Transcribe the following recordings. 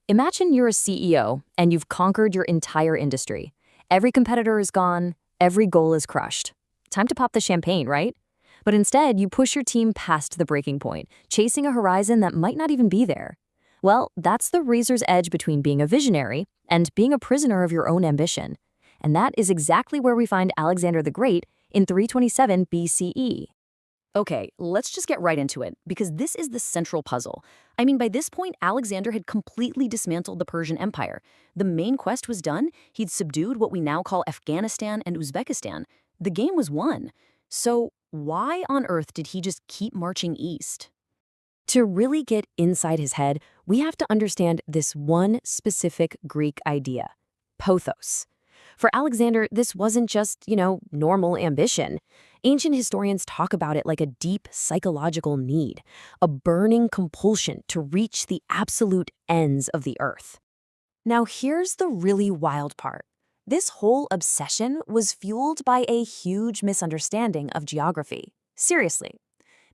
Imagine you're a CEO and you've conquered your entire industry. Every competitor is gone, every goal is crushed. Time to pop the champagne, right? But instead, you push your team past the breaking point, chasing a horizon that might not even be there. Well, that's the razor's edge between being a visionary and being a prisoner of your own ambition. And that is exactly where we find Alexander the Great in 327 BCE. Okay, let's just get right into it, because this is the central puzzle. I mean, by this point, Alexander had completely dismantled the Persian Empire. The main quest was done. He'd subdued what we now call Afghanistan and Uzbekistan. The game was won. So why on earth did he just keep marching east? To really get inside his head, we have to understand this one specific Greek idea: Pothos. For Alexander, this wasn't just, normal ambition. Ancient historians talk about it like a deep psychological need, a burning compulsion to reach the absolute ends of the earth. Now, here's the really wild part. This whole obsession was fueled by a huge misunderstanding of geography. Seriously.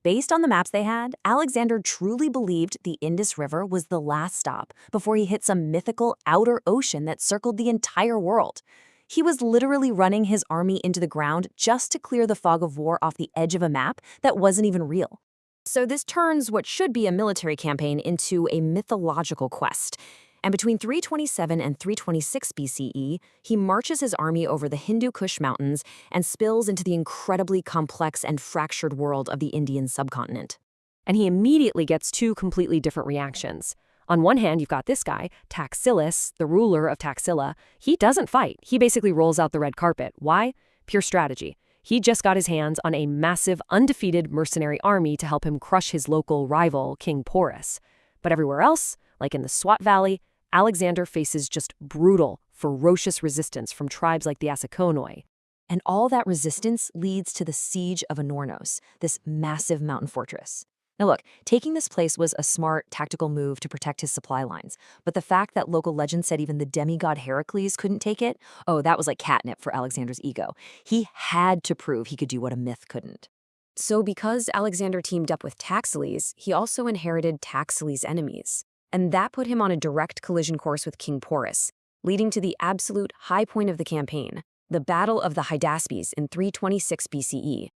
Based on the maps they had, Alexander truly believed the Indus River was the last stop before he hit some mythical outer ocean that circled the entire world. He was literally running his army into the ground just to clear the fog of war off the edge of a map that wasn't even real. So this turns what should be a military campaign into a mythological quest. And between 327 and 326 BCE, he marches his army over the Hindu Kush mountains and spills into the incredibly complex and fractured world of the Indian subcontinent. And he immediately gets two completely different reactions. On one hand, you've got this guy, Taxila, the ruler of Taxila. He doesn't fight. He basically rolls out the red carpet. Why? Pure strategy. He just got his hands on a massive, undefeated mercenary army to help him crush his local rival, King Porus. But everywhere else, like in the Swat Valley, Alexander faces just brutal, ferocious resistance from tribes like the Asikonoi. And all that resistance leads to the Siege of Aornos, this massive mountain fortress. Now look, taking this place was a smart, tactical move to protect his supply lines. But the fact that local legend said even the demigod Heracles couldn't take it, that was like catnip for Alexander's ego. He had to prove he could do what a myth couldn't. So because Alexander teamed up with Taxiles, he also inherited Taxiles' enemies. And that put him on a direct collision course with King Porus, leading to the absolute high point of the campaign, the Battle of the Hydaspes in 326 BCE.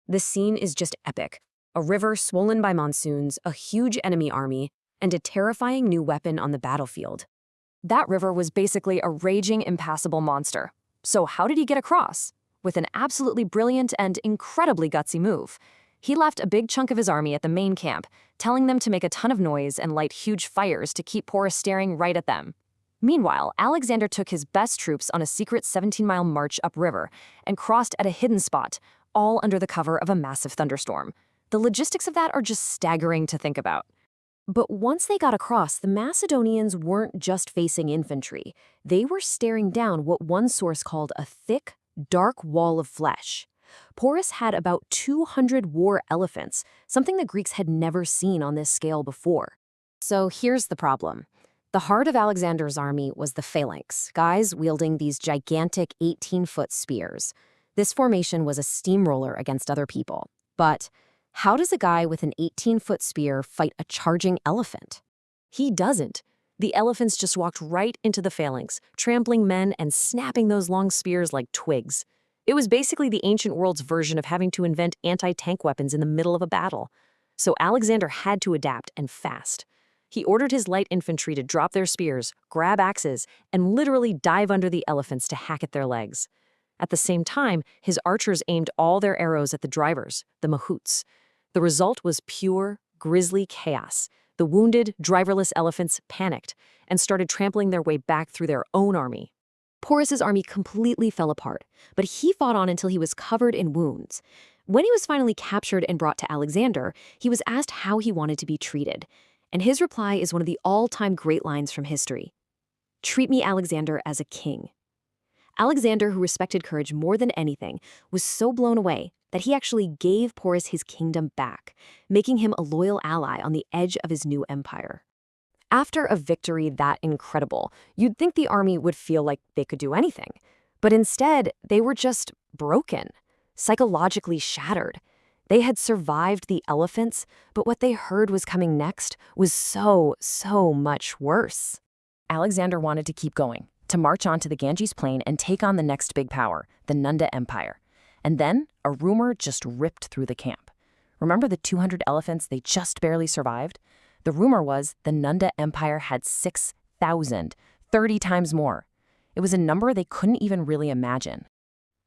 This scene is just epic. A river swollen by monsoons, a huge enemy army, and a terrifying new weapon on the battlefield. That river was basically a raging, impassable monster. So how did he get across? With an absolutely brilliant and incredibly gutsy move. He left a big chunk of his army at the main camp, telling them to make a ton of noise and light huge fires to keep Porus staring right at them. Meanwhile, Alexander took his best troops on a secret 17-mile march upriver and crossed at a hidden spot, all under the cover of a massive thunderstorm. The logistics of that are just staggering to think about. But once they got across, the Macedonians weren't just facing infantry. They were staring down what one source called a thick, dark wall of flesh. Porus had about 200 war elephants, something the Greeks had never seen on this scale before. So here's the problem. The heart of Alexander's army was the Phalanx, guys wielding these gigantic 18-foot spears. This formation was a steamroller against other people. But how does a guy with an 18-foot spear fight a charging elephant? He doesn't. The elephants just walked right into the Phalanx, trampling men and snapping those long spears like twigs. It was basically the ancient world's version of having to invent anti-tank weapons in the middle of a battle. So Alexander had to adapt, and fast. He ordered his light infantry to drop their spears, grab axes, and literally dive under the elephants to hack at their legs. At the same time, his archers aimed all their arrows at the drivers, the mahouts. The result was pure, grisly chaos. The wounded, driverless elephants panicked and started trampling their way back through their own army. Porus's army completely fell apart, but he fought on until he was covered in wounds. When he was finally captured and brought to Alexander, he was asked how he wanted to be treated. And his reply is one of the all-time great lines from history. "Treat me, Alexander, as a king." Alexander, who respected courage more than anything, was so blown away that he actually gave Porus his kingdom back, making him a loyal ally on the edge of his new empire. After a victory that incredible, you'd think the army would feel like they could do anything. But instead, they were just broken, psychologically shattered. They had survived the elephants, but what they heard was coming next was so much worse. Alexander wanted to keep going, to march on to the Ganges Plain and take on the next big power, the Nanda Empire. And then a rumor just ripped through the camp. Remember the 200 elephants they just barely survived? The rumor was the Nanda Empire had 6,000, 30 times more. It was a number they couldn't even really imagine.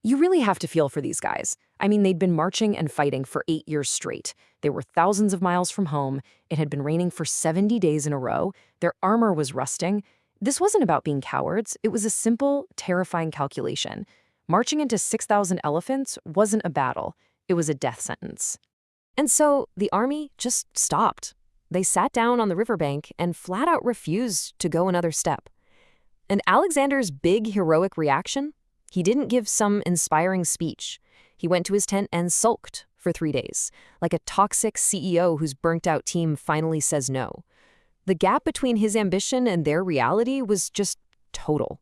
You really have to feel for these guys. I mean, they'd been marching and fighting for 8 years straight. They were thousands of miles from home. It had been raining for 70 days in a row. Their armor was rusting. This wasn't about being cowards. It was a simple, terrifying calculation. Marching into 6,000 elephants wasn't a battle. It was a death sentence. And so the army just stopped. They sat down on the riverbank and flat out refused to go another step. And Alexander's big heroic reaction? He didn't give some inspiring speech. He went to his tent and sulked for 3 days, like a toxic CEO whose burnt-out team finally says no. The gap between his ambition and their reality was just total.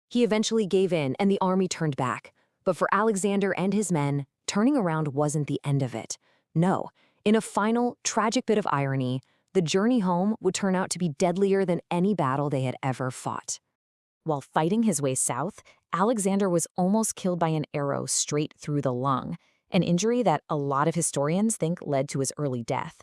He eventually gave in and the army turned back. But for Alexander and his men, turning around wasn't the end of it. No, in a final, tragic bit of irony, the journey home would turn out to be deadlier than any battle they had ever fought. While fighting his way south, Alexander was almost killed by an arrow straight through the lung, an injury that a lot of historians think led to his early death.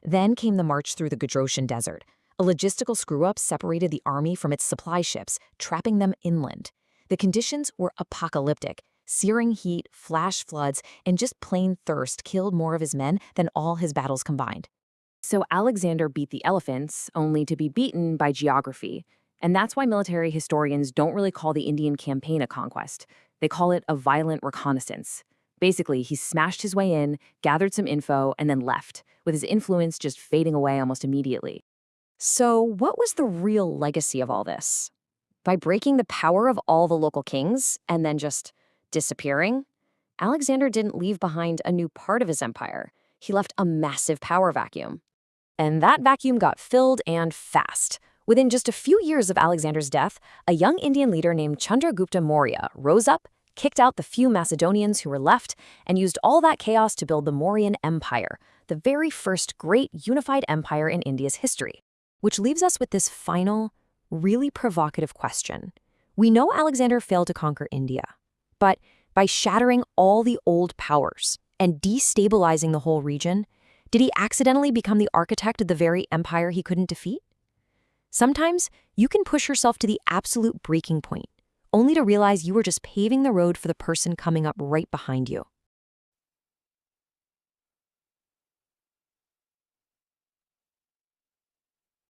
Then came the march through the Gedrosian Desert. A logistical screw-up separated the army from its supply ships, trapping them inland. The conditions were apocalyptic. Searing heat, flash floods, and just plain thirst killed more of his men than all his battles combined. So Alexander beat the elephants, only to be beaten by geography. And that's why military historians don't really call the Indian campaign a conquest. They call it a violent reconnaissance. Basically, he smashed his way in, gathered some info, and then left, with his influence just fading away almost immediately. So what was the real legacy of all this? By breaking the power of all the local kings and then just disappearing, Alexander didn't leave behind a new part of his empire. He left a massive power vacuum. And that vacuum got filled and fast. Within just a few years of Alexander's death, a young Indian leader named Chandragupta Maurya rose up, kicked out the few Macedonians who were left, and used all that chaos to build the Mauryan Empire, the very first great unified empire in India's history. Which leaves us with this final, really provocative question. We know Alexander failed to conquer India, but by shattering all the old powers and destabilizing the whole region, did he accidentally become the architect of the very empire he couldn't defeat? Sometimes you can push yourself to the absolute breaking point, only to realize you were just paving the road for the person coming up right behind you.